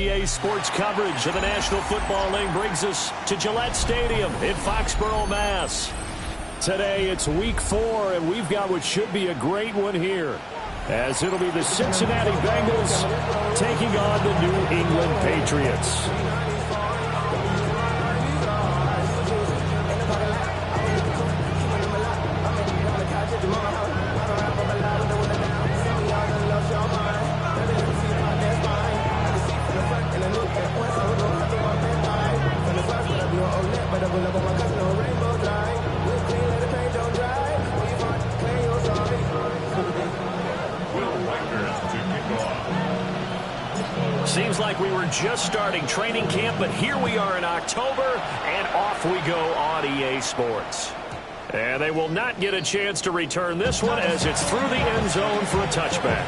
EA Sports coverage of the National Football League brings us to Gillette Stadium in Foxborough, Mass. Today it's week 4, and we've got what should be a great one here, as it'll be the Cincinnati Bengals taking on the New England Patriots. Seems like we were just starting training camp, but here we are in October, and off we go on EA Sports. And they will not get a chance to return this one as it's through the end zone for a touchback.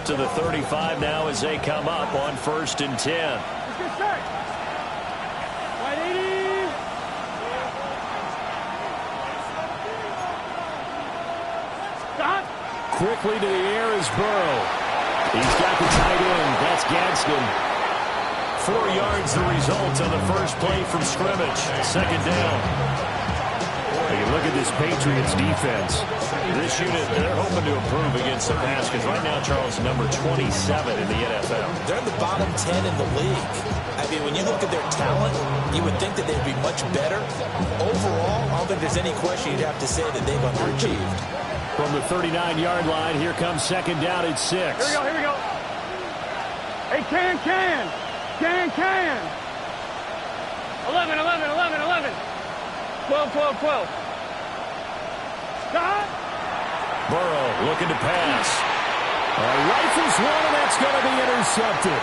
To the 35 now as they come up on 1st and 10. Quickly to the air is Burrow. He's got the tight end. That's Gadsden. 4 yards the result on the first play from scrimmage. Second down. You can look at this Patriots defense. This unit, they're hoping to improve against the pass because right now, Charles, number 27 in the NFL. They're in the bottom 10 in the league. I mean, when you look at their talent, you would think that they'd be much better. Overall, I don't think there's any question you'd have to say that they've underachieved. From the 39-yard line, here comes second down at 6. Here we go. Hey, Can. 11. 12. Stop. Burrow looking to pass. Rifles one, and that's going to be intercepted.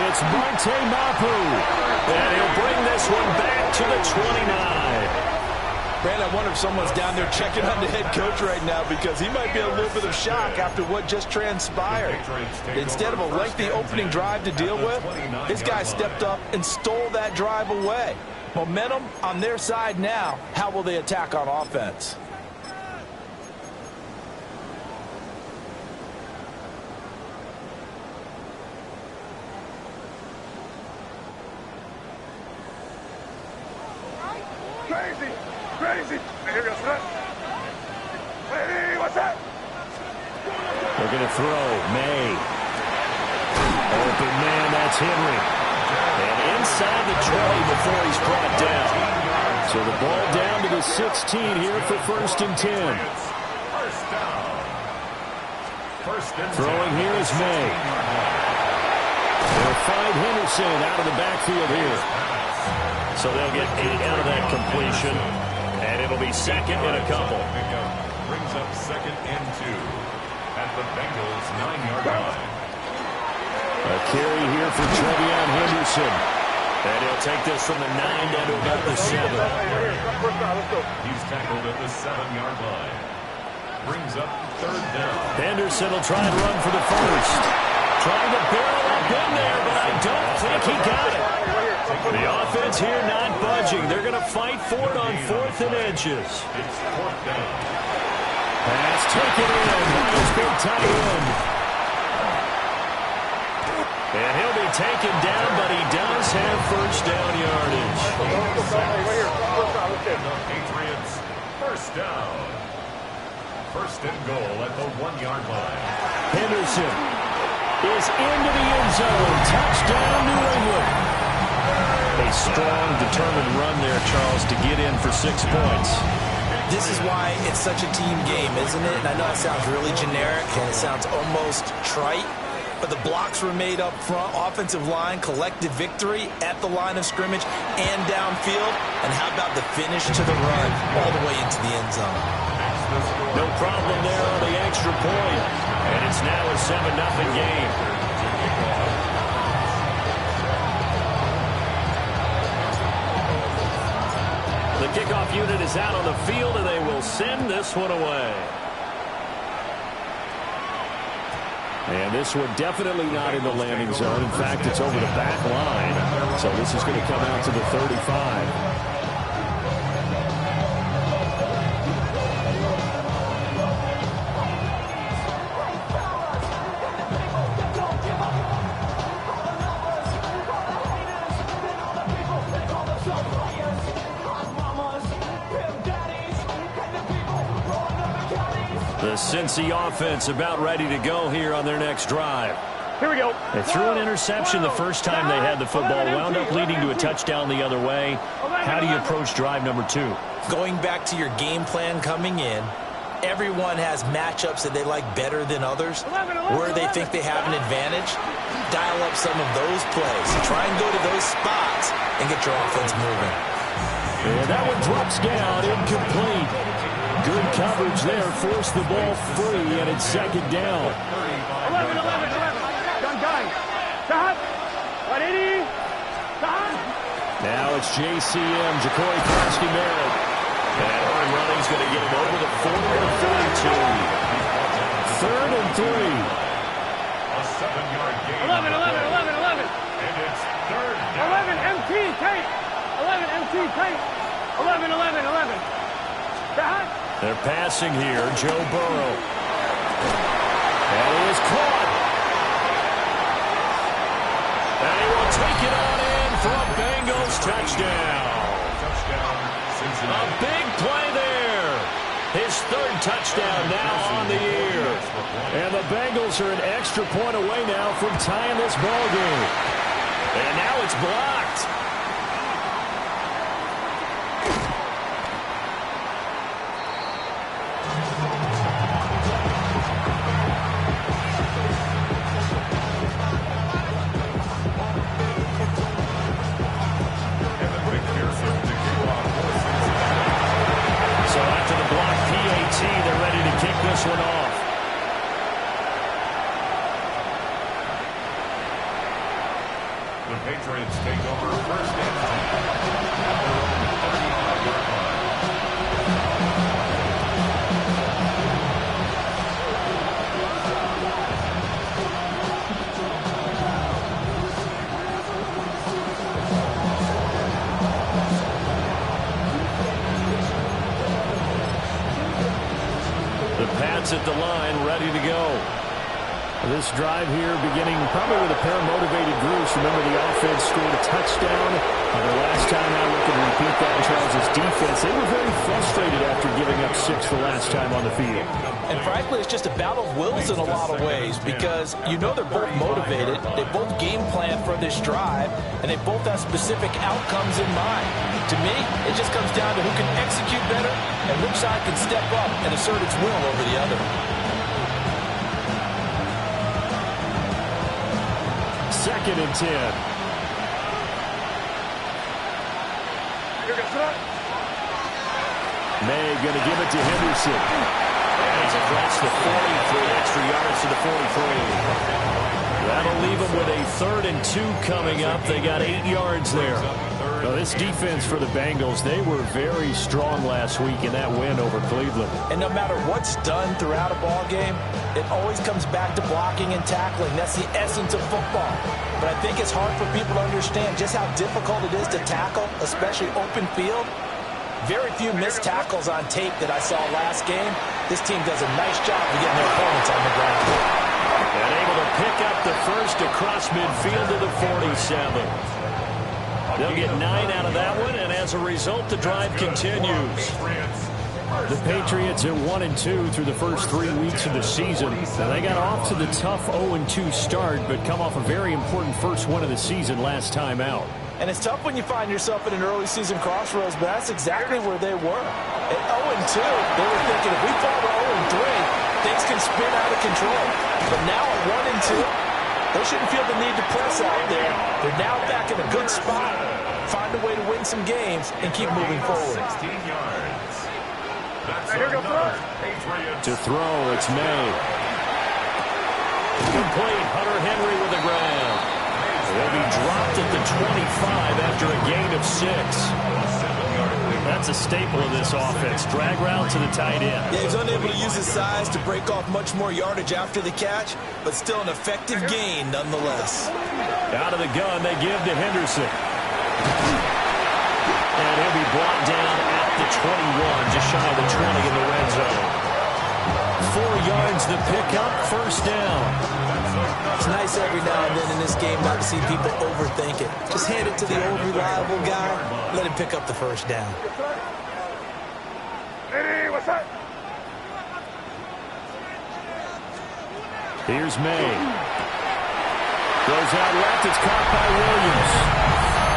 It's Monte Mapu. And he'll bring this one back to the 29. Man, I wonder if someone's down there checking on the head coach right now because he might be a little bit of shock after what just transpired. Instead of a lengthy opening drive to deal with, his guy stepped up and stole that drive away. Momentum on their side now. How will they attack on offense? Crazy. Here goes that. Hey, what's that? They're going to throw. May. Open man, that's Henry. And inside the 20 before he's brought down. So the ball down to the 16 here for 1st and 10. Throwing here is May. They'll find Henderson out of the backfield here. So they'll get 8 out of that completion. And it'll be second and a couple. Brings up 2nd and 2 at the Bengals 9-yard line. A carry here for Trevion Henderson. And he'll take this from the 9 down to about the 7. He's tackled at the 7-yard line. Brings up 3rd down. Henderson will try and run for the first. Trying to barrel up in there, but I don't think he got it. The offense here not budging. They're going to fight for it on 4th and inches. It's 4th down. Pass taken in by his big tight end. And he'll be taken down, but he does have first down yardage. The Patriots, 1st down. 1st and goal at the 1-yard line. Henderson is into the end zone. Touchdown, New England. A strong, determined run there, Charles, to get in for 6 points. This is why it's such a team game, isn't it? And I know it sounds really generic and it sounds almost trite, but the blocks were made up front, offensive line, collective victory at the line of scrimmage and downfield. And how about the finish to the run all the way into the end zone? No problem there on the extra point. And it's now a 7-0 game. The kickoff unit is out on the field, and they will send this one away. And this one definitely not in the landing zone. In fact, it's over the back line. So this is going to come out to the 35. The Cincy offense about ready to go here on their next drive. Here we go. They threw an interception the first time they had the football, wound up leading to a touchdown the other way. How do you approach drive number 2? Going back to your game plan coming in, everyone has matchups that they like better than others, where they think they have an advantage. Dial up some of those plays. Try and go to those spots and get your offense moving. And that one drops down, incomplete. Good coverage there, forced the ball free, and it's second down. 11. Gun. Stop. 180. Stop. Now it's JCM, Ja'Cory Closkey-Merritt. And hard running's going to get him over the 40 to 42. 3rd and 3. A 7-yard gain. 11. And it's 3rd down. 11 MT tight. 11 MT tight. 11. Stop. They're passing here, Joe Burrow. And he is caught. And he will take it on in for a Bengals touchdown. Touchdown, Cincinnati. A big play there. His 3rd touchdown now on the year. And the Bengals are an extra point away now from tying this ball game. And now it's blocked. They're ready to kick this one off. The Patriots take over 1st and 10 at their own 35-yard line. Pats at the line, ready to go. This drive here beginning probably with a pair of motivated groups. Remember, the offense scored a touchdown. The last time out, we can repeat that in Charles' defense. They were very frustrated after giving up 6 the last time on the field. And frankly, it's just a battle of wills in a lot of ways, because you know they're both motivated. They both game plan for this drive, and they both have specific outcomes in mind. To me, it just comes down to who can execute better and which side can step up and assert its will over the other. 2nd and 10. May going to give it to Henderson. And he's across the 40, 3 extra yards to the 43. That'll leave them with a 3rd and 2 coming up. They got 8 yards there. Now, this defense for the Bengals, they were very strong last week in that win over Cleveland. And no matter what's done throughout a ball game, it always comes back to blocking and tackling. That's the essence of football. But I think it's hard for people to understand just how difficult it is to tackle, especially open field. Very few missed tackles on tape that I saw last game. This team does a nice job of getting their opponents on the ground. And able to pick up the first across midfield to the 47. They'll get 9 out of that one, and as a result, the drive continues. The Patriots are 1-2 through the first 3 weeks of the season. Now, they got off to the tough 0-2 start, but come off a very important first win of the season last time out. And it's tough when you find yourself at an early season crossroads, but that's exactly where they were. At 0-2, they were thinking if we fall to 0-3, things can spin out of control. But now at 1-2, they shouldn't feel the need to press out there. They're now back in a good spot. Find a way to win some games and keep moving forward. 16 yards. That's another Patriots. To throw, it's May. Complete. Hunter Henry with the ground. They'll be dropped at the 25 after a gain of 6. That's a staple of this offense. Drag route to the tight end. Yeah, he's unable to use his size to break off much more yardage after the catch, but still an effective gain nonetheless. Out of the gun, they give to Henderson. And he'll be brought down at the 21, just shy of the 20 in the red zone. 4 yards the pickup, first down. It's nice every now and then in this game not to see people overthink it. Just hand it to the old reliable guy, let him pick up the first down. Hey, what's up? Here's May. Goes out left, it's caught by Williams.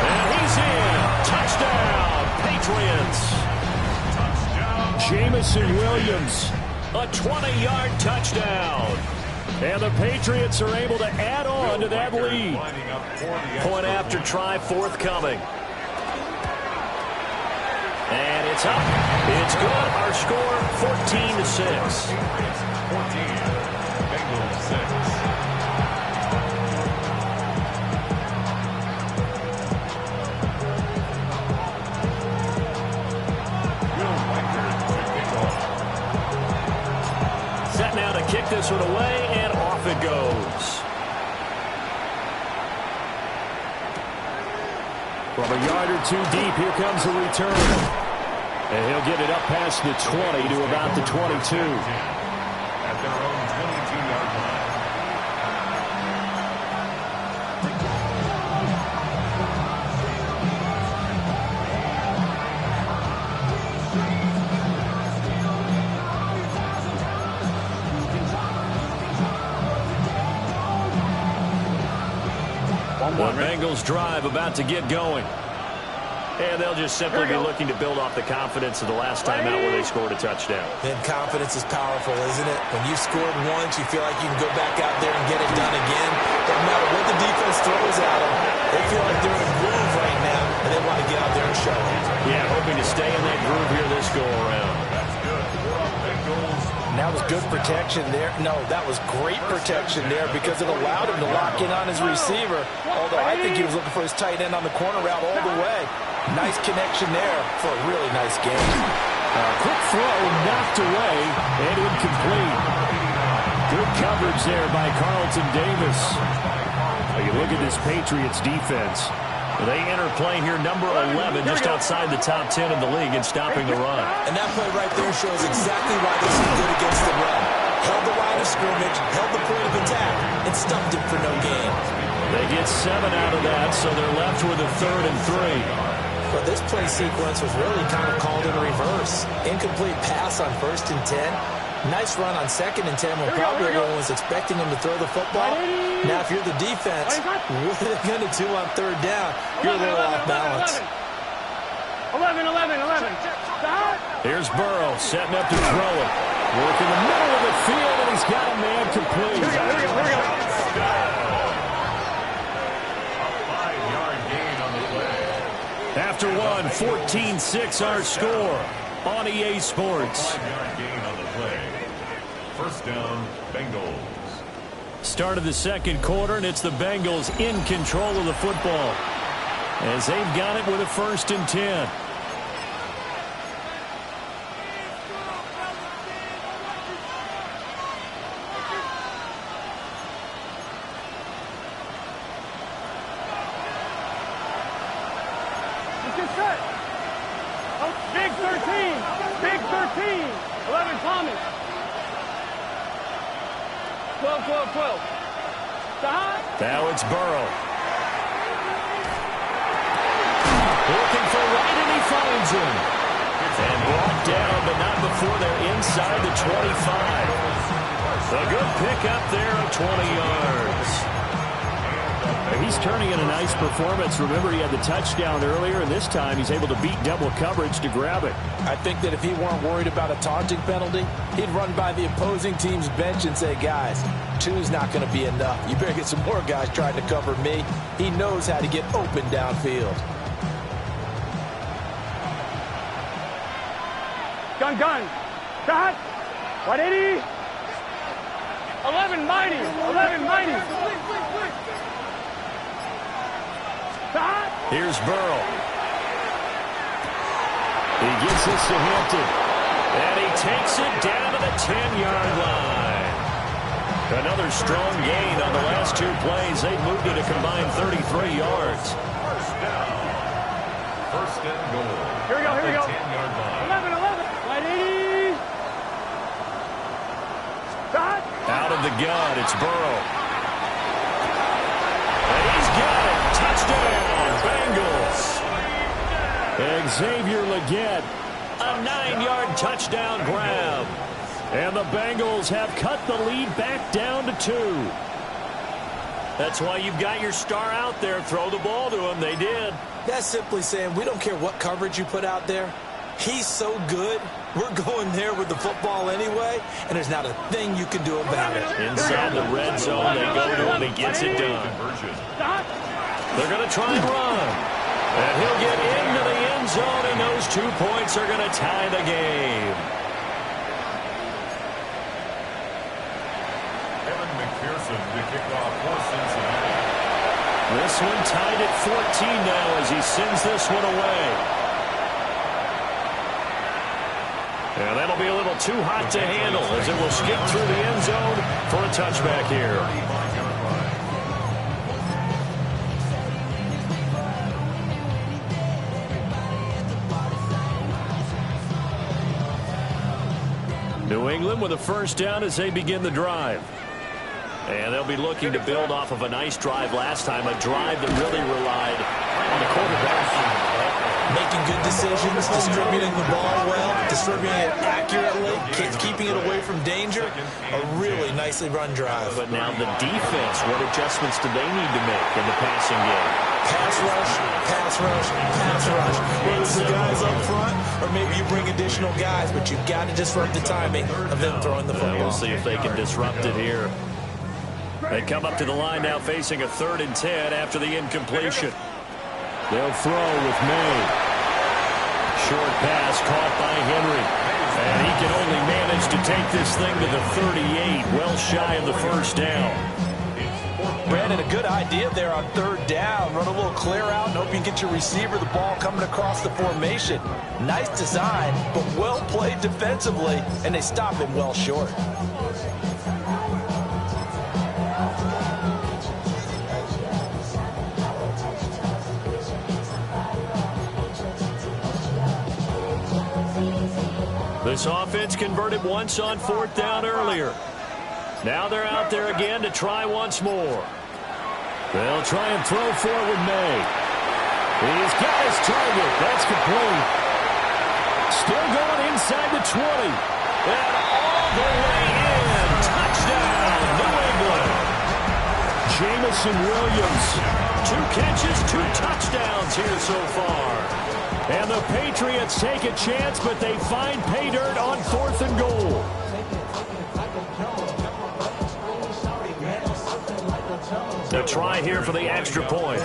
And he's in. Touchdown, Patriots. Jamison Williams, a 20-yard touchdown. And the Patriots are able to add on to that lead. Point after try forthcoming. And it's up. It's good. Our score, 14-6. 14, Bengals 6. Set now to kick this one away, and off it goes. From a yard or two deep, here comes a return. And he'll get it up past the 20 to about the 22. At their own 22-yard line. The Bengals drive about to get going. And they'll just simply be looking to build off the confidence of the last time out where they scored a touchdown. And confidence is powerful, isn't it? When you scored once, you feel like you can go back out there and get it done again. Doesn't matter what the defense throws at them. They feel like they're in a groove right now, and they want to get out there and show it. Yeah, hoping to stay in that groove here this go-around. That's good. Bengals. And that was good protection there. No, that was great protection there because it allowed him to lock in on his receiver. Although I think he was looking for his tight end on the corner route all the way. Nice connection there for a really nice game. Quick throw knocked away and incomplete. Good coverage there by Carlton Davis. You look at this Patriots defense. They enter play here number 11, just outside the top 10 in the league in stopping the run. And that play right there shows exactly why they're so good against the run. Held the line of scrimmage, held the point of attack, and stuffed it for no gain. They get 7 out of that, so they're left with a 3rd and 3. But this play sequence was really kind of called in reverse. Incomplete pass on 1st and 10. Nice run on 2nd and 10 when probably everyone was expecting him to throw the football. Now, if you're the defense, what are they going to do on 3rd down? You're a little off balance. 11. Here's Burrow setting up to throw it. Work in the middle of the field, and he's got a man complete. Here we go. A 5-yard gain on the play. After one, 14-6 our score on EA Sports. 5-yard gain on the play. First down, Bengals. Start of the second quarter, and it's the Bengals in control of the football as they've got it with a 1st and 10. Big 13. 11, Thomas. 12. Now it's Burrow. Looking for White, and he finds him. And brought down, but not before they're inside the 25. A good pickup there of 20 yards. He's turning in a nice performance. Remember, he had the touchdown earlier, and this time he's able to beat double coverage to grab it. I think that if he weren't worried about a taunting penalty, he'd run by the opposing team's bench and say, guys, 2's not going to be enough. You better get some more guys trying to cover me. He knows how to get open downfield. Gun. Shot. 180. 11, mighty. Here's Burrow. He gets this to Hampton. And he takes it down to the 10-yard line. Another strong gain on the last 2 plays. They moved it a combined 33 yards. First down. First and goal. Here we go, here we go. 10-yard line. 11, 11. Right 80. Shot. Out of the gun, it's Burrow. And he's got it. Touchdown, Bengals. Xavier Legette, a 9-yard touchdown grab. And the Bengals have cut the lead back down to 2. That's why you've got your star out there. Throw the ball to him. They did. That's simply saying we don't care what coverage you put out there. He's so good. We're going there with the football anyway, and there's not a thing you can do about it. Inside the red zone, they go to him. He gets it done. They're going to try and run. And he'll get into the end zone, and those 2 points are going to tie the game. To kick off for Cincinnati. This one tied at 14 now as he sends this one away. And that'll be a little too hot to handle as it will skip through the end zone for a touchback here. New England with a first down as they begin the drive. And they'll be looking to build off of a nice drive last time, a drive that really relied on the quarterback. Making good decisions, distributing the ball well, distributing it accurately, keeping it away from danger. A really nicely run drive. But now the defense, what adjustments do they need to make in the passing game? Pass rush, pass rush, pass rush. Whether it's the guys up front or maybe you bring additional guys, but you've got to disrupt the timing of them throwing the football. We'll see if they can disrupt it here. They come up to the line now facing a 3rd and 10 after the incompletion. They'll throw with May. Short pass caught by Henry. And he can only manage to take this thing to the 38, well shy of the first down. Brandon, a good idea there on 3rd down. Run a little clear out and hope you can get your receiver the ball coming across the formation. Nice design, but well played defensively, and they stop him well short. This offense converted once on 4th down earlier. Now they're out there again to try once more. They'll try and throw for it with May. He's got his target. That's complete. Still going inside the 20. And all the way in. Touchdown, New England. Jamison Williams. 2 catches, 2 touchdowns here so far. And the Patriots take a chance, but they find pay dirt on 4th and goal. They'll try here for the extra point.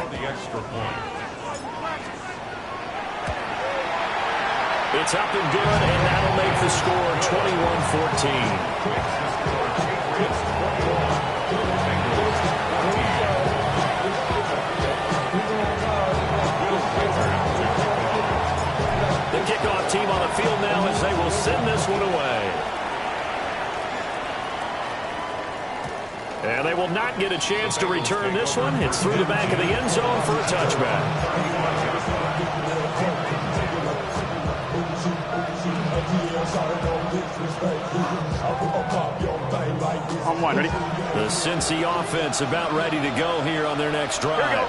It's up and good, and that'll make the score 21-14. Kickoff team on the field now as they will send this one away. And they will not get a chance to return this one. It's through the back of the end zone for a touchback. On 1, ready? The Cincy offense about ready to go here on their next drive.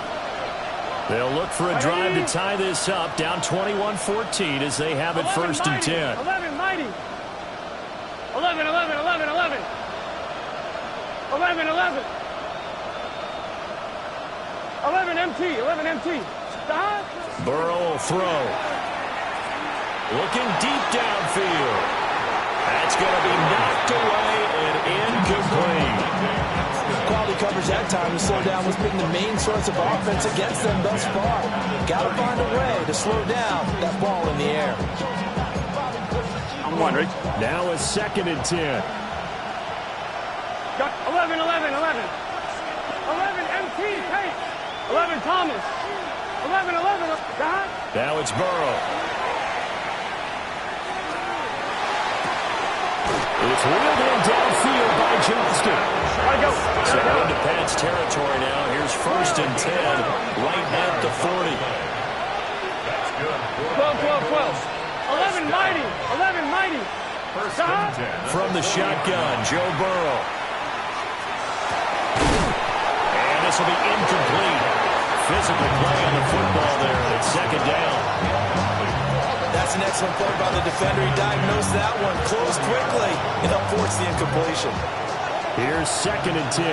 They'll look for a drive to tie this up, down 21-14 as they have it 1st and 10. 11, mighty. 11, 11, 11, 11. 11, 11. 11 MT, 11 MT. Stop. Burrow will throw. Looking deep downfield. That's going to be knocked away and incomplete. Quality coverage that time to slow down what's been the main source of offense against them thus far. Got to find a way to slow down that ball in the air. On 1, ready? Now a 2nd and 10. Got 11, 11, 11. 11 MT, take. 11 Thomas. 11, 11. Got. Now it's Burrow. It's wheeled in downfield by Johnston. Go. So into Pat's territory now. Here's 1st and 10, right at the 40. 12. 11 mighty. 11 mighty. First and 10. From the shotgun, Joe Burrow. And this will be incomplete. Physical play on the football there. It's 2nd down. That's an excellent play by the defender. He diagnosed that one, closed quickly, and helped force the incompletion. Here's 2nd and 10.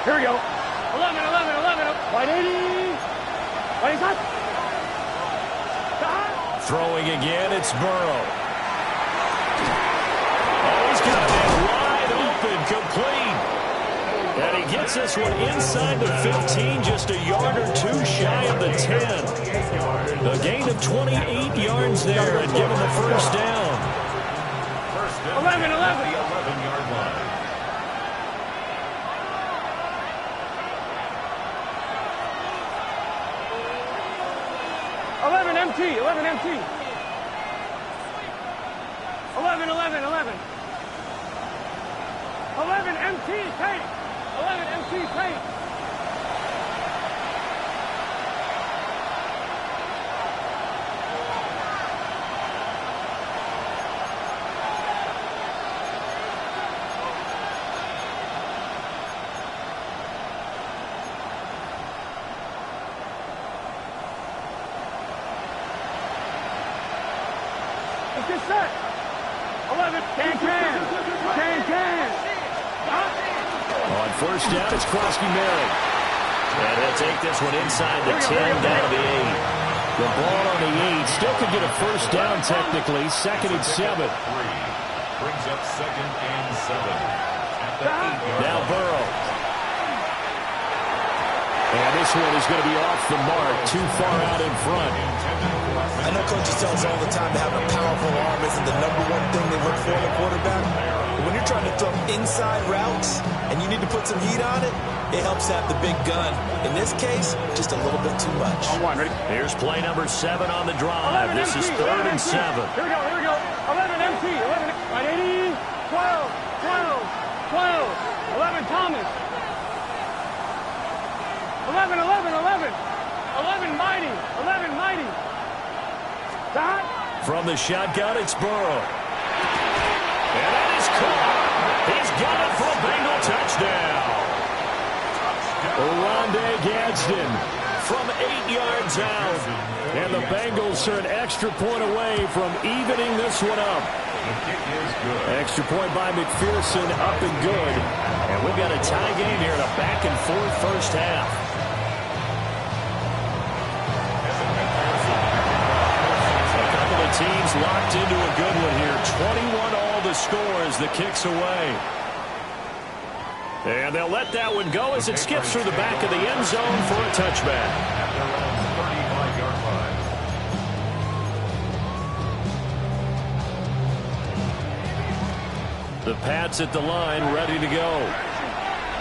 Here we go. 11. White 80. White cut. Throwing again, it's Burrow. Oh, he's got a man wide open, complete. And he gets this one inside the 15, just a yard or two shy of the 10. A gain of 28 yards there and given the 1st down. 11. 11-yard line. MT. 11 MT. 11. 11 MT tape. 11 MT tape. Let's get set. 11. Can. On 1st down, it's Krosky Mary. And he'll take this one inside the 10, down to the 8. The ball on the 8. Still could get a 1st down technically. 2nd and 7. Brings up 2nd and 7. At the 8-yard Now line. Burrow. And this one is going to be off the mark. Too far out in front. I know coaches tell us all the time that having a powerful arm isn't the #1 thing they look for in a quarterback. But when you're trying to throw inside routes and you need to put some heat on it, it helps have the big gun. In this case, just a little bit too much. On 1, ready? Here's play number 7 on the drive. This is 3rd and 7. Here we go. 11 MT. 11. Right 80. 12. 11 Thomas. 11 mighty. 11 mighty. Dot. From the shotgun, it's Burrow. And that is caught. He's got it for a Bengal touchdown. Rondé Gadsden from 8 yards out. And the Bengals are an extra point away from evening this one up. The kick is good. Extra point by McPherson, up and good. And we've got a tie game here in a back-and-forth 1st half. Teams locked into a good one here. 21 all the score as the kick's away. And they'll let that one go as it skips through the back of the end zone for a touchback. At their own 35-yard line. The Pats at the line, ready to go.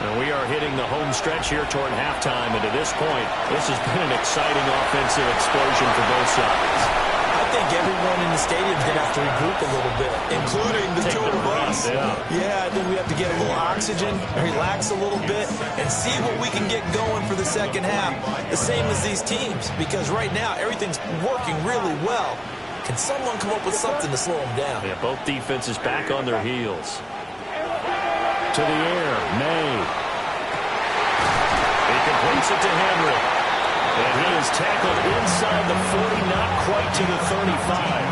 And we are hitting the home stretch here toward halftime. And to this point, this has been an exciting offensive explosion for both sides. I think everyone in the stadium is going to have to regroup a little bit, including the two of us. Yeah, I think we have to get a little oxygen, relax a little bit, and see what we can get going for the 2nd half. The same as these teams, because right now everything's working really well. Can someone come up with something to slow them down? Yeah, both defenses back on their heels. To the air, May. He completes it to Henry. And he is tackled inside the 40, not quite to the 35.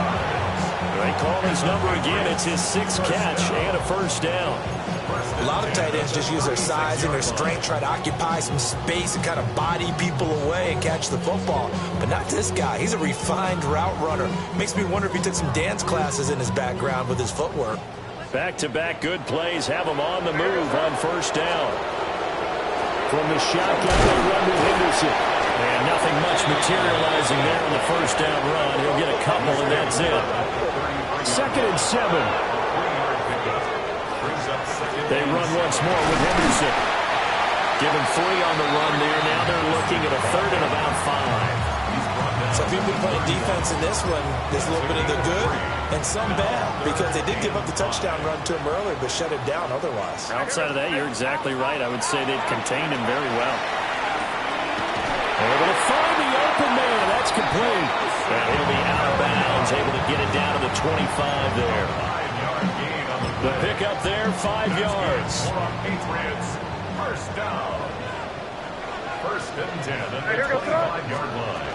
They call his number again. It's his 6th catch and a 1st down. A lot of tight ends just use their size and their strength, try to occupy some space and kind of body people away and catch the football. But not this guy. He's a refined route runner. Makes me wonder if he took some dance classes in his background with his footwork. Back-to-back good plays have him on the move on 1st down. From the shotgun, they run with Henderson. And nothing much materializing there on the 1st down run. He'll get a couple, and that's it. 2nd and 7. They run once more with Henderson. Given 3 on the run there. Now they're looking at a 3rd and about 5. So people playing defense in this one, there's a little bit of the good and some bad, because they did give up the touchdown run to him earlier, but shut him down otherwise. Outside of that, you're exactly right. I would say they've contained him very well. Able to find the open man. That's complete. And he'll be out of bounds, able to get it down to the 25 there. The pickup there, 5 yards. Patriots, first down. First and 10 at the 25-yard line.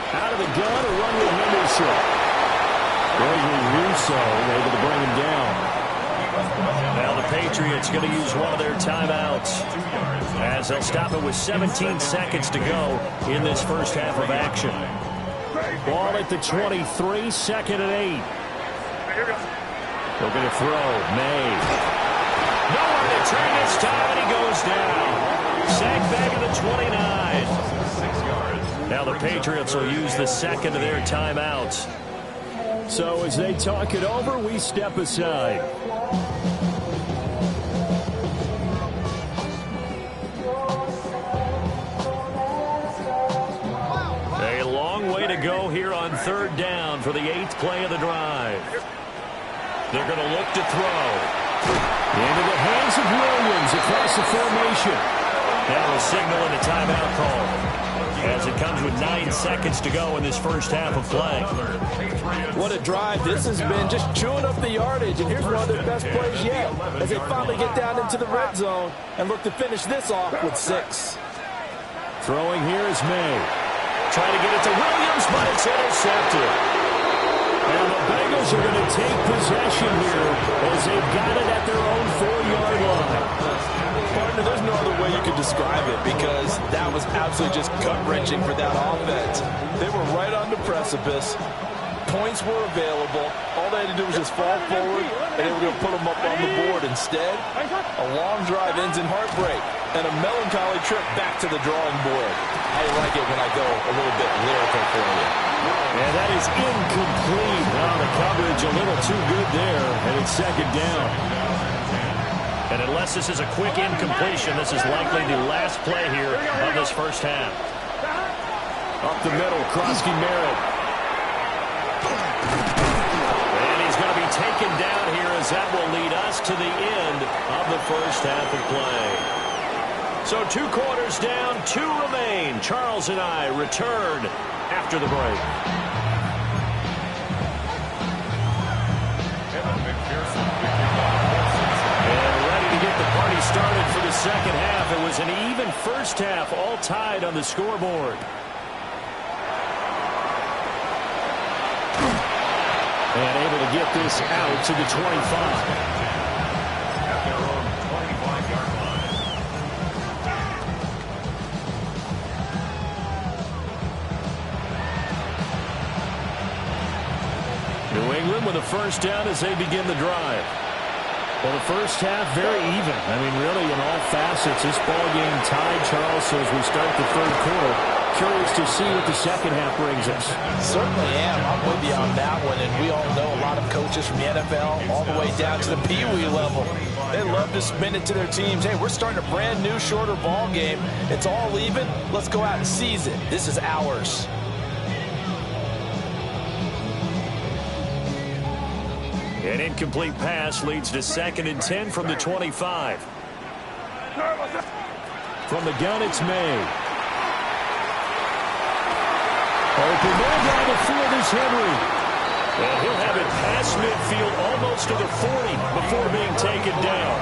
Out of the gun, a run with Henderson. Gregory Russo able to bring him down. Now the Patriots going to use one of their timeouts, as they'll stop it with 17 seconds to go in this first half of action. Ball at the 23, second and 8. They're going to throw. May. Nowhere to turn this time, and he goes down. Sacked back at the 29. Now the Patriots will use the second of their timeouts. So as they talk it over, we step aside. A long way to go here on third down for the 8th play of the drive. They're going to look to throw. Into the hands of Williams across the formation. Now a signal and a timeout call, as it comes with 9 seconds to go in this first half of play. What a drive this has been, just chewing up the yardage, and here's one of their best plays yet, as they finally get down into the red zone and look to finish this off with 6. Throwing here is May. Trying to get it to Williams, but it's intercepted. And the Bengals are going to take possession here as they've got it at their own 4-yard line. Partner, there's no other way you could describe it, because that was absolutely just gut-wrenching for that offense. They were right on the precipice. Points were available. All they had to do was just fall forward, and they were going to put them up on the board. Instead, a long drive ends in heartbreak and a melancholy trip back to the drawing board. I like it when I go a little bit lyrical for you. And that is incomplete. Now the coverage a little too good there, and it's second down. And unless this is a quick incompletion, this is likely the last play here of this first half. Up the middle, Krosky Merritt. And he's going to be taken down here, as that will lead us to the end of the first half of play. So 2 quarters down, 2 remain. Charles and I return after the break. Started for the second half. It was an even first half, all tied on the scoreboard. And able to get this out to the 25. At their own 25-yard line. New England with a first down as they begin the drive. Well, the first half, very even. I mean, really, in all facets, this ball game tied, Charles. So as we start the third quarter, curious to see what the second half brings us. Certainly am. I'm with you on that one. And we all know a lot of coaches from the NFL all the way down to the Pee-wee level. They love to spin it to their teams. Hey, we're starting a brand new, shorter ball game. It's all even. Let's go out and seize it. This is ours. An incomplete pass leads to 2nd and 10 from the 25. From the gun, it's May. Open man down the field is Henry. And he'll have it past midfield, almost to the 40 before being taken down.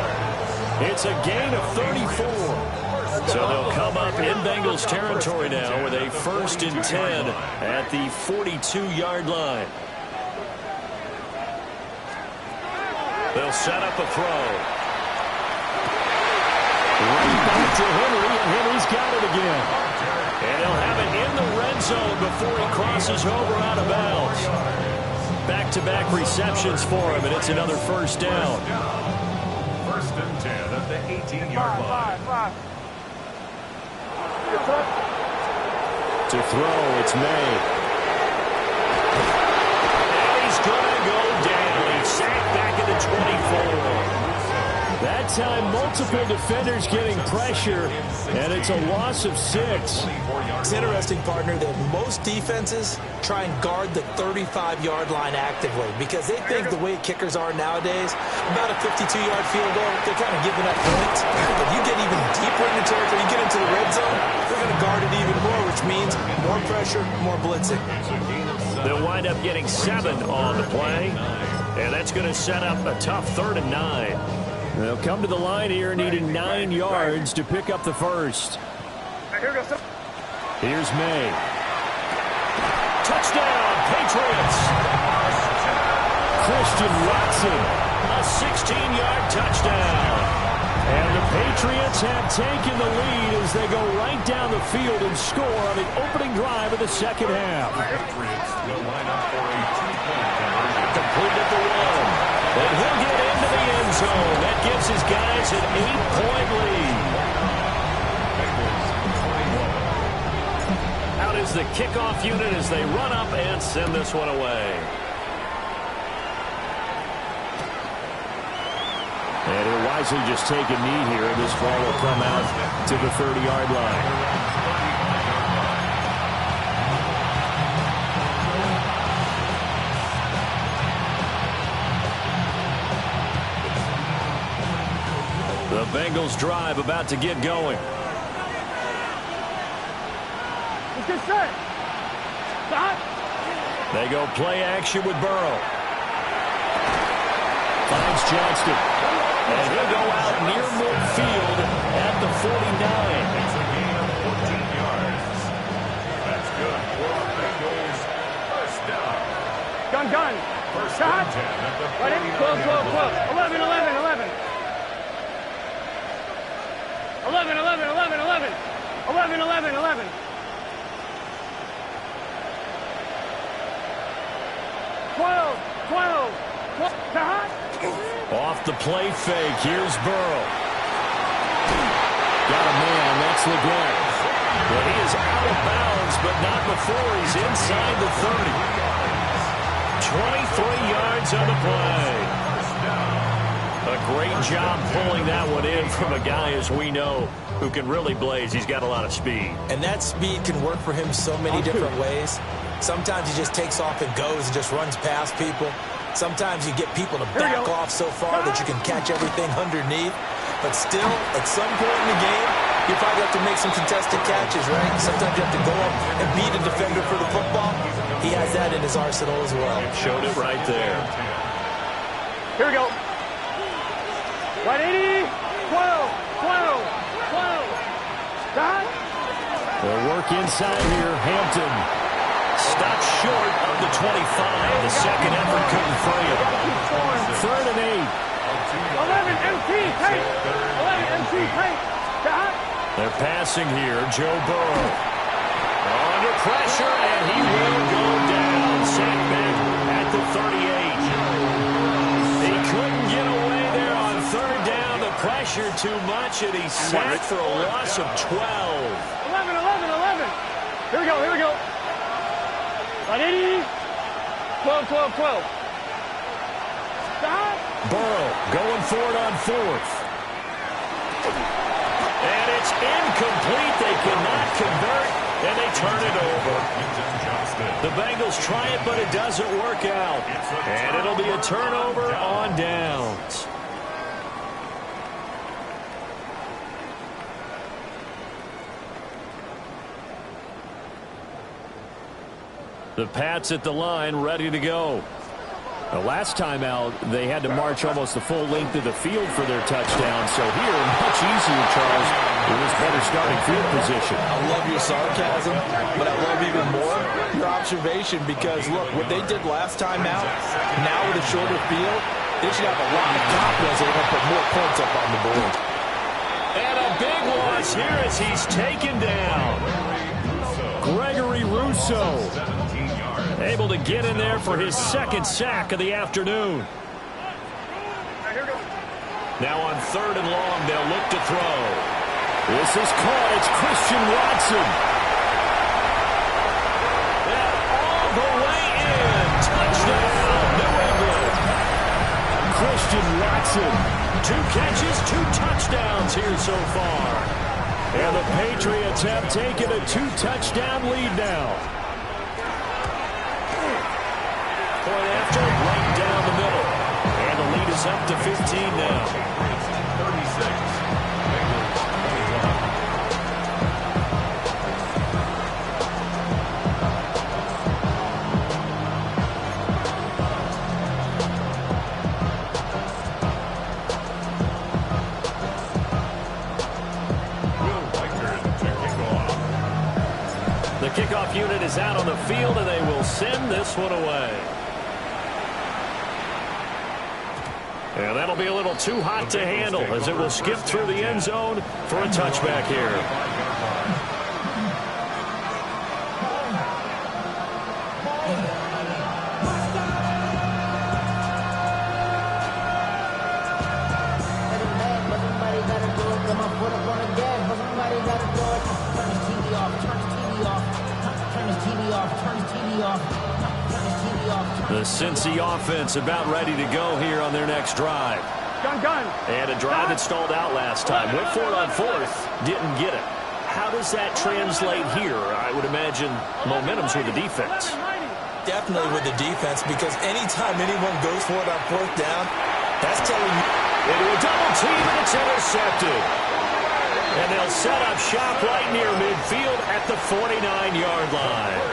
It's a gain of 34. So they'll come up in Bengals territory now with a 1st and 10 at the 42-yard line. They'll set up a throw. Right back to Henry, and Henry's got it again. And he'll have it in the red zone before he crosses over out of bounds. Back-to-back receptions for him, and it's another first down. 1st and 10 at the 18-yard line. To throw, it's May. And he's going to go down. He's sacked back at the 24. That time, multiple defenders getting pressure, and it's a loss of 6. It's interesting, partner, that most defenses try and guard the 35-yard line actively because they think the way kickers are nowadays, about a 52-yard field goal, they're kind of giving up points. If you get even deeper in the territory, you get into the red zone, they're going to guard it even more, which means more pressure, more blitzing. They'll wind up getting 7 on the play, and that's going to set up a tough 3rd and 9. They'll come to the line here needing 9 yards to pick up the first. Here's May. Touchdown, Patriots! Christian Watson, a 16-yard touchdown. And the Patriots have taken the lead as they go right down the field and score on the opening drive of the second half. Patriots will line up for a 2-point conversion. Completed the run. And he'll get into the end zone. That gives his guys an 8-point lead. Out is the kickoff unit as they run up and send this one away. And he'll wisely just take a knee here. This ball will come out to the 30-yard line. The Bengals drive about to get going. Let's get set. Stop. They go play action with Burrow. Finds Johnston. And he'll go out near midfield at the 49. It's a gain of 14 yards. That's good for the Bengals. First down. Gun. First Shot. and 10 at the Ready? 49. 12. 11. 12. Shot. Off the play fake, here's Burrow. Got a man, that's LeGrand. Well, he is out of bounds, but not before he's inside the 30. 23 yards on the play. A great job pulling that one in from a guy, as we know, who can really blaze. He's got a lot of speed. And that speed can work for him so many different ways. Sometimes he just takes off and goes and just runs past people. Sometimes you get people to back off so far that you can catch everything underneath. But still, at some point in the game, you probably have to make some contested catches, right? Sometimes you have to go up and beat a defender for the football. He has that in his arsenal as well. Showed it right there. Here we go. 180. 12. Shot. They'll work inside here. Hampton stopped short of the 25. The second effort couldn't free him. 3rd and 8. 11 MT tape. 11 MT tape. Shot. They're passing here. Joe Burrow under pressure, and he will go down. Sacked back at the 38. He couldn't get away there on 3rd down. The pressure too much, and he's sacked for a loss of 12. 11. Here we go. 180. 12. Stop. Burrow going for it on 4th. And it's incomplete. They cannot convert, and they turn it over. The Bengals try it, but it doesn't work out. And it'll be a turnover on downs. The Pats at the line, ready to go. The last time out, they had to march almost the full length of the field for their touchdown. So here, much easier, Charles, with his better starting field position. I love your sarcasm, but I love even more your observation because, look, what they did last time out, now with a shorter field, they should have a lot of confidence they're going to put more points up on the board. And a big loss here as he's taken down. Gregory Rousseau able to get in there for his 2nd sack of the afternoon. Now on 3rd and long, they'll look to throw. This is caught. It's Christian Watson. And all the way in. Touchdown, New England. Christian Watson 2 catches, 2 touchdowns here so far. And the Patriots have taken a 2-touchdown lead now. Point after, right down the middle. And the lead is up to 15 now. 36. The kickoff unit is out on the field, and they will send this one away. And that'll be a little too hot to handle as it will skip through the end zone for a touchback here. The Cincy offense about ready to go here on their next drive. Gun. And a drive that stalled out last time. Went for it on 4th, didn't get it. How does that translate here? I would imagine momentum's with the defense. Definitely with the defense, because anytime anyone goes for it on 4th down, that's telling you. Into a double team, and it's intercepted. And they'll set up shop right near midfield at the 49-yard line.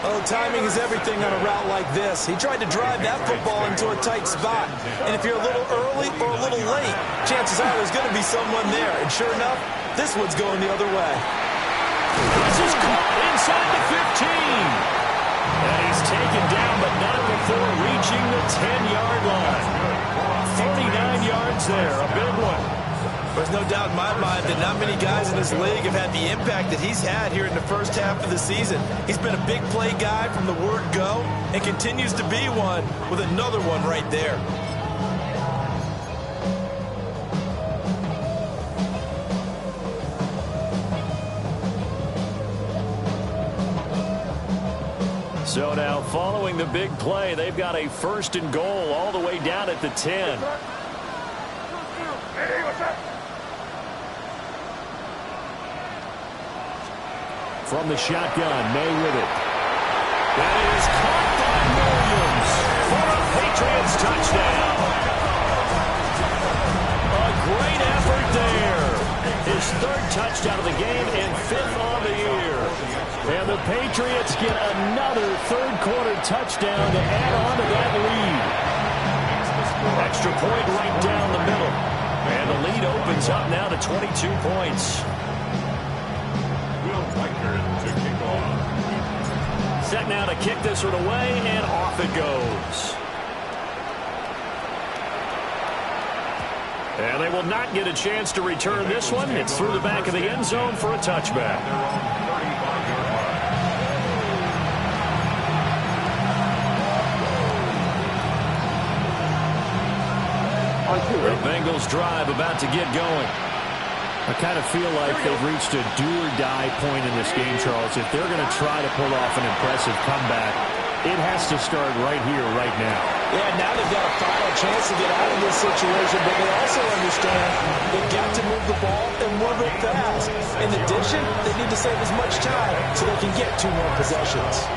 Oh, timing is everything on a route like this. He tried to drive that football into a tight spot. And if you're a little early or a little late, chances are there's going to be someone there. And sure enough, this one's going the other way. This is caught inside the 15. And he's taken down, but not before reaching the 10-yard line. 39 yards there, a big one. There's no doubt in my mind that not many guys in this league have had the impact that he's had here in the first half of the season. He's been a big play guy from the word go and continues to be one with another one right there. So now following the big play, they've got a 1st and goal all the way down at the 10. Hey, what's up? From the shotgun, May with it. That is caught by Williams for a Patriots touchdown. A great effort there. His 3rd touchdown of the game and 5th on the year. And the Patriots get another 3rd-quarter touchdown to add on to that lead. Extra point right down the middle. And the lead opens up now to 22 points. Set now to kick this one away, and off it goes. And they will not get a chance to return this one. It's through the back of the end zone for a touchback. The Bengals drive about to get going. I kind of feel like they've reached a do-or-die point in this game, Charles. If they're going to try to pull off an impressive comeback, it has to start right here, right now. Yeah, now they've got a final chance to get out of this situation, but they also understand they've got to move the ball and move it fast. In addition, they need to save as much time so they can get 2 more possessions.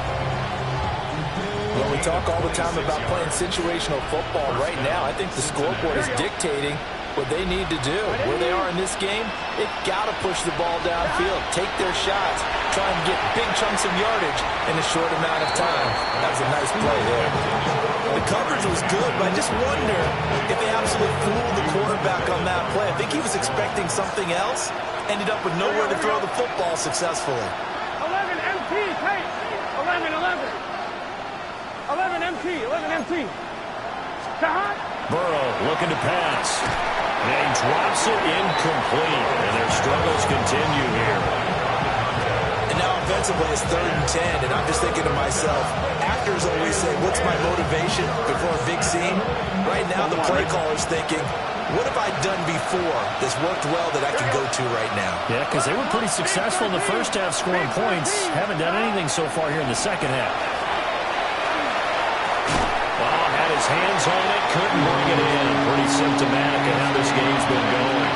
Well, we talk all the time about playing situational football. Right now, I think the scoreboard is dictating what they need to do. Where they are in this game, they've got to push the ball downfield, take their shots, try and get big chunks of yardage in a short amount of time. That was a nice play there. The coverage was good, but I just wonder if they absolutely fooled the quarterback on that play. I think he was expecting something else, ended up with nowhere to throw the football successfully. 11 MT, Tate. 11. 11 MT. Kahan. Burrow looking to pass. And he drops it incomplete. And their struggles continue here. And now offensively it's 3rd and 10. And I'm just thinking to myself, actors always say, what's my motivation before a big scene? Right now the play caller's thinking, what have I done before that's worked well that I can go to right now? Yeah, because they were pretty successful in the first half scoring points. Haven't done anything so far here in the second half. His his hands on it, couldn't bring it in. Pretty symptomatic of how this game's been going.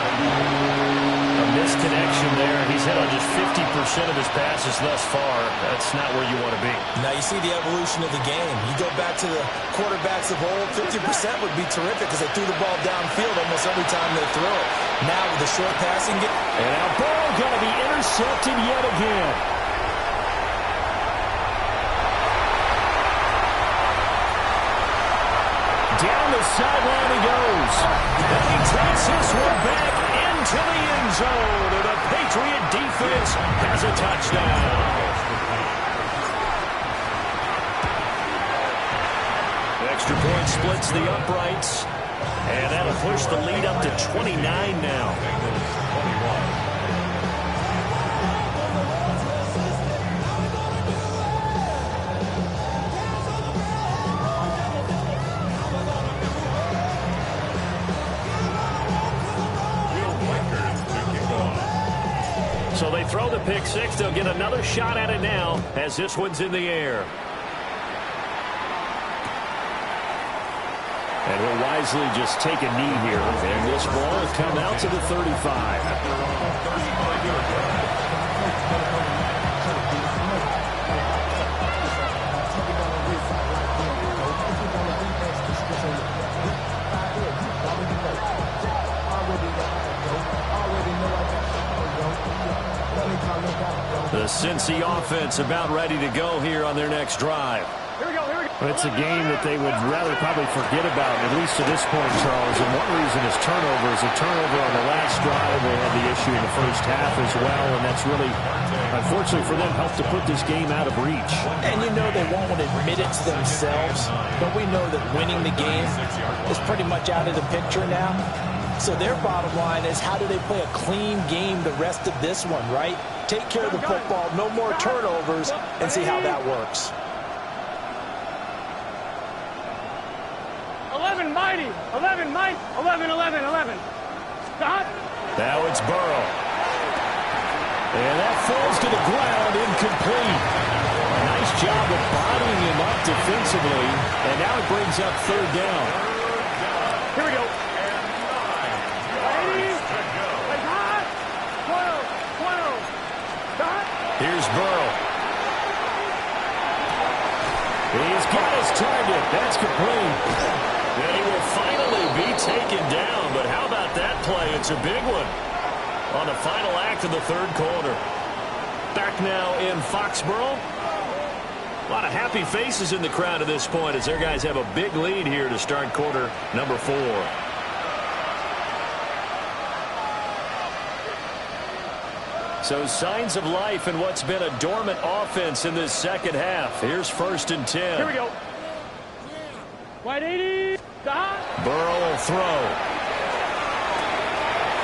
A missed connection there. He's hit on just 50% of his passes thus far. That's not where you want to be. Now you see the evolution of the game. You go back to the quarterbacks of old, 50% would be terrific because they threw the ball downfield almost every time they throw it. Now with the short passing game. And now Burrow going to be intercepted yet again. Down the sideline he goes. And he takes this one back into the end zone. And the Patriot defense has a touchdown. Extra point splits the uprights. And that'll push the lead up to 29 now. So they throw the pick six. They'll get another shot at it now as this one's in the air. And he'll wisely just take a knee here. And this ball will come out to the 35. The Cincy offense about ready to go here on their next drive. Here we go, here we go. It's a game that they would rather probably forget about, at least to this point, Charles. And one reason is turnovers. A turnover on the last drive. They had the issue in the first half as well, and that's really, unfortunately for them, helped to put this game out of reach. And you know they won't admit it to themselves, but we know that winning the game is pretty much out of the picture now. So their bottom line is, how do they play a clean game the rest of this one, right? Take care of the football, no more turnovers, and see how that works. 11 mighty, 11 might, 11, 11, 11. Stop. Now it's Burrow. And that falls to the ground, incomplete. A nice job of bodying him up defensively. And now it brings up third down. Here we go. 80. Like hot. 12. Stop. Here's Burrow. He's got his target. That's complete. And he will finally be taken down. But how about that play? It's a big one on the final act of the third quarter. Back now in Foxborough. A lot of happy faces in the crowd at this point as their guys have a big lead here to start quarter number 4. So signs of life in what's been a dormant offense in this second half. Here's 1st and 10. Here we go. Wide 80. Stop. Burrow will throw.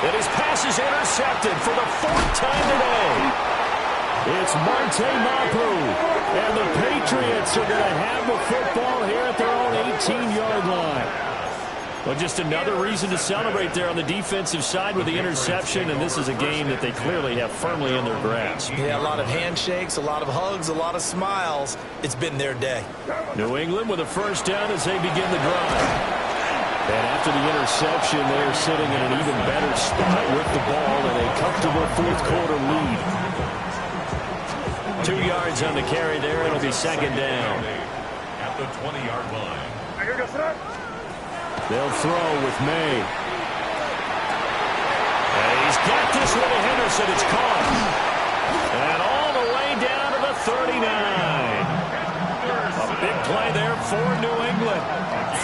And his pass is intercepted for the 4th time today. It's Monte Mapu. And the Patriots are going to have the football here at their own 18-yard line. Well, just another reason to celebrate there on the defensive side with the interception, and this is a game that they clearly have firmly in their grasp. Yeah, a lot of handshakes, a lot of hugs, a lot of smiles. It's been their day. New England with a first down as they begin the drive. And after the interception, they're sitting in an even better spot with the ball and a comfortable 4th quarter lead. 2 yards on the carry there. It'll be 2nd down. At the 20-yard line. Here we go, sir. They'll throw with May. And he's got this one to Henderson. It's caught. And all the way down to the 39. A big play there for New England.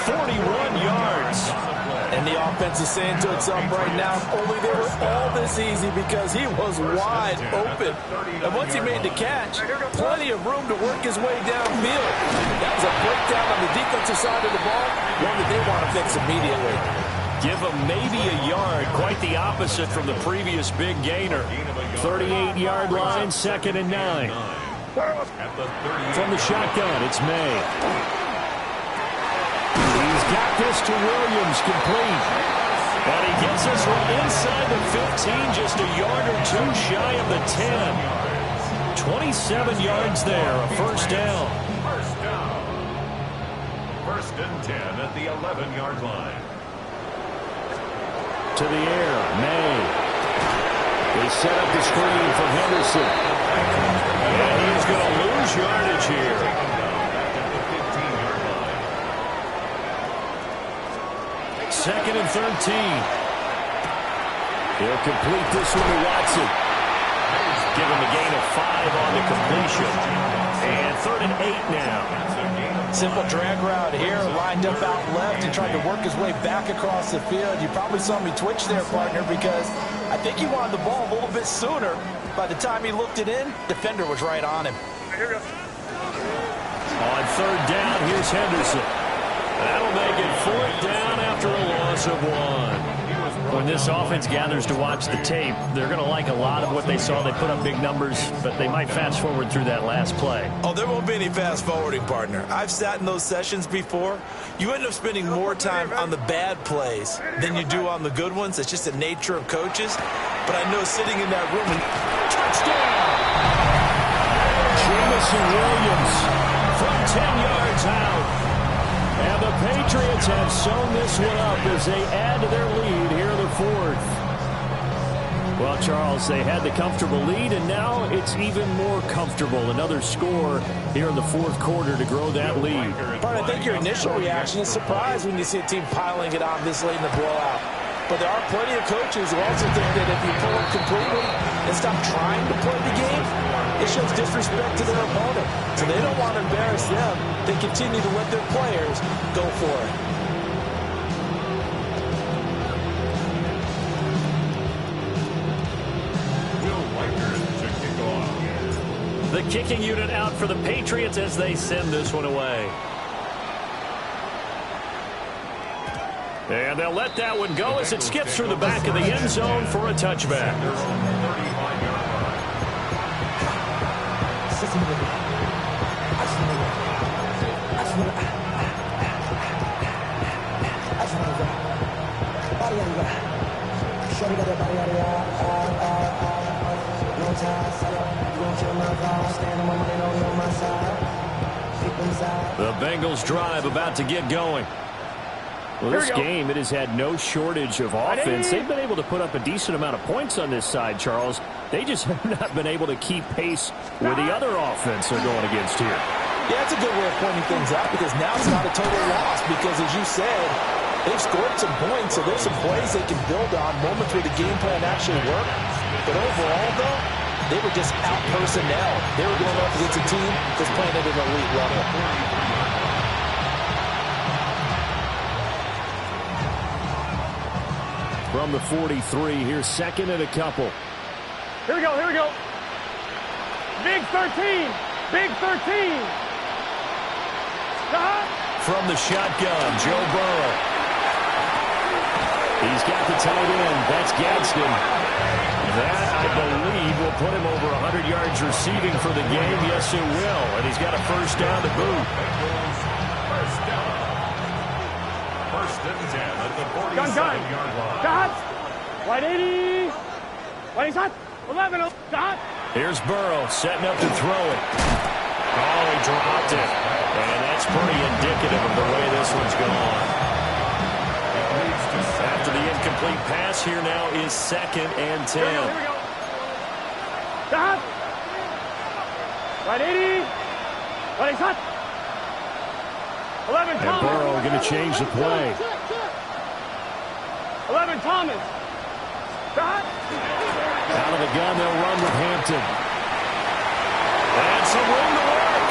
41 yards. And the offense is saying to itself right now, only they were all this easy because he was wide open. And once he made the catch, plenty of room to work his way downfield. That was a breakdown on the defensive side of the ball, one that they want to fix immediately. Give him maybe a yard, quite the opposite from the previous big gainer. 38-yard line, 2nd and 9. From the shotgun, it's May. He's got this to Williams, complete. And he gets us right inside the 15, just a yard or 2 shy of the 10. 27 yards there, a first down. First and 10 at the 11-yard line. To the air, May. They set up the screen for Henderson. And he's going to lose yardage here. Second and 13. He'll complete this one to Watson. Give him a gain of 5 on the completion. And 3rd and 8 now. Simple drag route here, lined up out left and tried to work his way back across the field. You probably saw me twitch there, partner, because I think he wanted the ball a little bit sooner. By the time he looked it in, defender was right on him. On 3rd down, here's Henderson. That'll make it 4th down after a loss of 1. When this offense gathers to watch the tape, they're going to like a lot of what they saw. They put up big numbers, but they might fast forward through that last play. Oh, there won't be any fast forwarding, partner. I've sat in those sessions before. You end up spending more time on the bad plays than you do on the good ones. It's just the nature of coaches. But I know sitting in that room and touchdown! Jamison Williams from 10 yards out. And the Patriots have sewn this one up as they add to their lead here in the 4th. Well, Charles, they had the comfortable lead, and now it's even more comfortable. Another score here in the 4th quarter to grow that lead. But I think your initial reaction is surprise when you see a team piling it on this late in the blowout. But there are plenty of coaches who also think that if you pull it completely and stop trying to play the game, it shows disrespect to their opponent. So they don't want to embarrass them. They continue to let their players go for it. The kicking unit out for the Patriots as they send this one away. And they'll let that one go as it skips through the back of the end zone for a touchback. The Bengals drive about to get going. Well, this game, it has had no shortage of offense. They've been able to put up a decent amount of points on this side, Charles. They just have not been able to keep pace with the other offense they're going against here. Yeah, that's a good way of pointing things out because now it's not a total loss because, as you said, they've scored some points, so there's some plays they can build on, moments where the game plan actually worked. But overall, though, they were just out personnel. They were going up against a team that's playing at an elite level. From the 43, here's 2nd and a couple. Here we go, here we go. Big 13, big 13. From the shotgun, Joe Burrow. He's got the tight end. That's Gadsden. That, I believe, will put him over 100 yards receiving for the game. Yes, it will. And he's got a 1st down to boot. First and 10 at the 47-yard line. Dot. White 80. White shot. 11. Dot. Here's Burrow setting up to throw it. Oh, he dropped it. And that's pretty indicative of the way this one's gone. After the incomplete pass, here now is 2nd and 10. Here we go. Dot. White 80. White shot. 11 And Thomas. Burrow going to change the play. 11 Thomas. Dot. Out of the gun, they'll run with Hampton. And some room to work.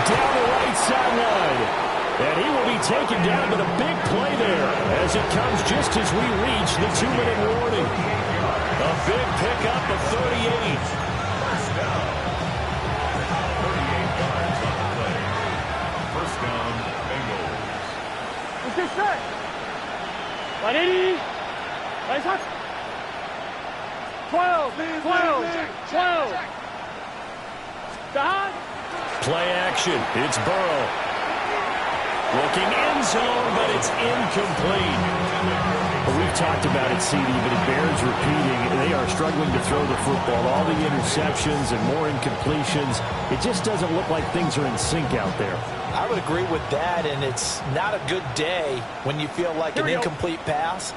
Down the right sideline. And he will be taken down, but a big play there as it comes just as we reach the 2-minute warning. A big pickup of 38. First down. 38 yards on the play. First down, Bengals. It's this set. 180. Nice shot. 12. 12. Dot. Play action. It's Burrow. Looking end zone, but it's incomplete. Well, we've talked about it, CD, but it bears repeating. They are struggling to throw the football. All the interceptions and more incompletions. It just doesn't look like things are in sync out there. I would agree with that, and it's not a good day when you feel like an incomplete pass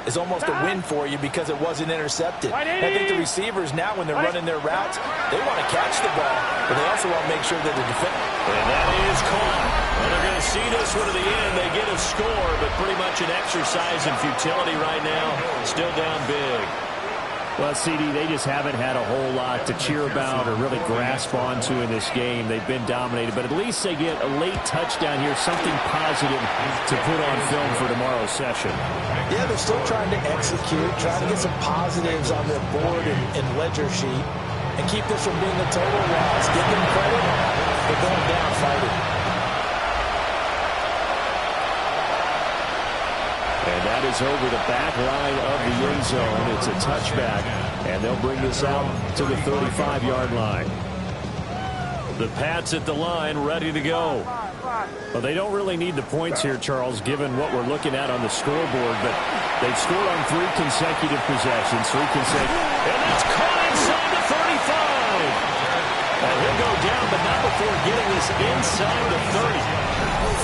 is almost a win for you because it wasn't intercepted. I think the receivers now, when they're running their routes, they want to catch the ball, but they also want to make sure that the defense. And that is caught. Well, they're going to see this one to the end. They get a score, but pretty much an exercise in futility right now. Still down big. Well, CD, they just haven't had a whole lot to cheer about or really grasp onto in this game. They've been dominated, but at least they get a late touchdown here, something positive to put on film for tomorrow's session. Yeah, they're still trying to execute, trying to get some positives on their board and ledger sheet and keep this from being a total loss. Give them credit. They're going down fighting. And that is over the back line of the end zone. It's a touchback, and they'll bring this out to the 35-yard line. The Pats at the line, ready to go. Well, they don't really need the points here, Charles, given what we're looking at on the scoreboard, but they've scored on 3 consecutive possessions, and that's caught inside the 35. And he'll go down, but not before getting this inside the 30.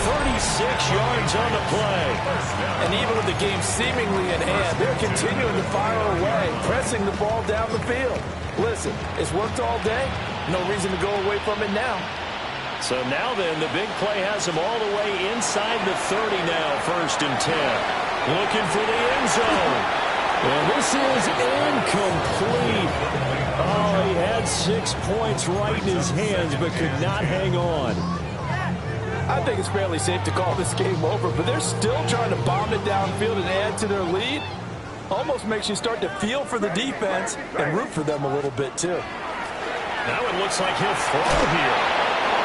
36 yards on the play. And even with the game seemingly in hand, they're continuing to fire away, pressing the ball down the field. Listen, it's worked all day. No reason to go away from it now. So now then, the big play has him all the way inside the 30 now, 1st and 10. Looking for the end zone. And this is incomplete. Oh, he had 6 points right in his hands, but could not hang on. I think it's fairly safe to call this game over, but they're still trying to bomb it downfield and add to their lead. Almost makes you start to feel for the defense and root for them a little bit, too. Now it looks like he'll throw here.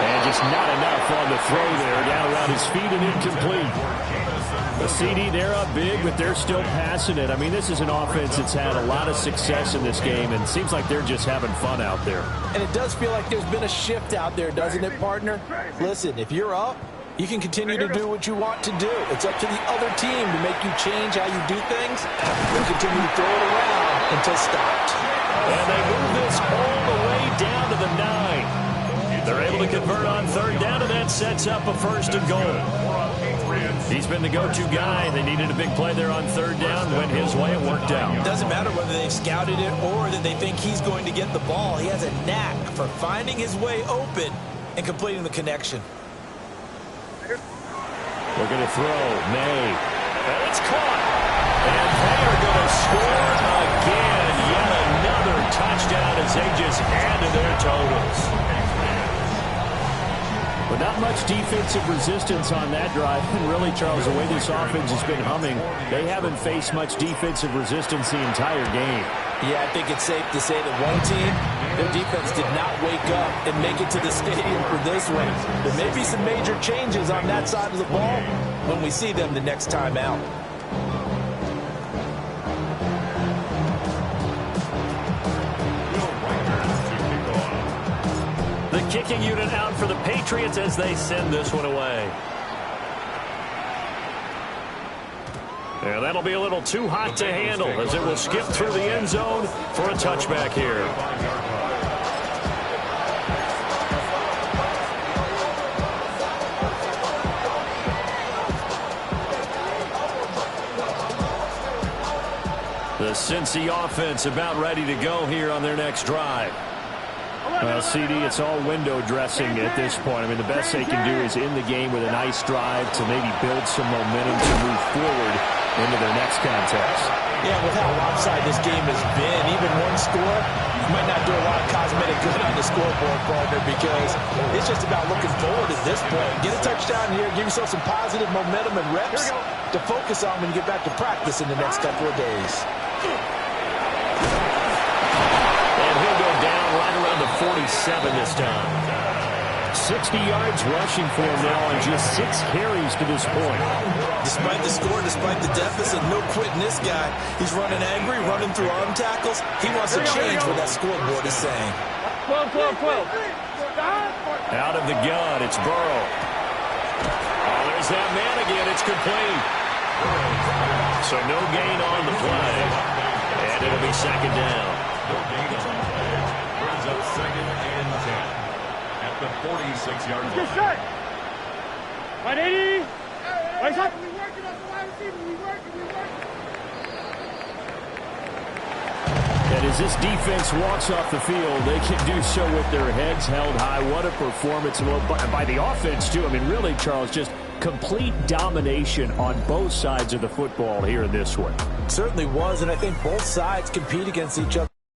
And just not enough on the throw there. Down around his feet and incomplete. The CD, they're up big, but they're still passing it. I mean, this is an offense that's had a lot of success in this game, and it seems like they're just having fun out there. And it does feel like there's been a shift out there, doesn't it, partner? Listen, if you're up, you can continue to do what you want to do. It's up to the other team to make you change how you do things. You continue to throw it around until stopped. And they move this all the way down to the 9. They're able to convert on 3rd down, and that sets up a 1st and goal. He's been the go-to guy. They needed a big play there on 3rd down. Went his way. It worked out. It doesn't matter whether they've scouted it or that they think he's going to get the ball. He has a knack for finding his way open and completing the connection. Looking to throw. May. And it's caught. And they are going to score again. Yet another touchdown as they just add to their totals. But not much defensive resistance on that drive. And really, Charles, the way this offense has been humming, they haven't faced much defensive resistance the entire game. Yeah, I think it's safe to say that one team, their defense did not wake up and make it to the stadium for this one. There may be some major changes on that side of the ball when we see them the next time out. Kicking unit out for the Patriots as they send this one away. And that'll be a little too hot to handle as it will skip through the end zone for a touchback here. The Cincy offense about ready to go here on their next drive. Well, CD, it's all window dressing at this point. I mean, the best they can do is in the game with a nice drive to maybe build some momentum to move forward into their next contest. Yeah, with how lopsided this game has been, even one score might not do a lot of cosmetic good on the scoreboard, partner, because it's just about looking forward at this point. Get a touchdown here, give yourself some positive momentum and reps to focus on when you get back to practice in the next couple of days. Right around the 47 this time. 60 yards rushing for him now on just 6 carries to this point. Despite the score, despite the deficit, no quitting this guy. He's running angry, running through arm tackles. He wants to change what that scoreboard is saying. 12. Out of the gun, it's Burrow. Oh, there's that man again. It's complete. So no gain on the play. And it'll be second down. No gain on the play. Brings up 2nd and 10 at the 46-yard line. Get set. 180. Right side. We working on the wide receiver. We working. And as this defense walks off the field, they can do so with their heads held high. What a performance by the offense, too. I mean, really, Charles, just complete domination on both sides of the football here in this one. Certainly was, and I think both sides compete against each other.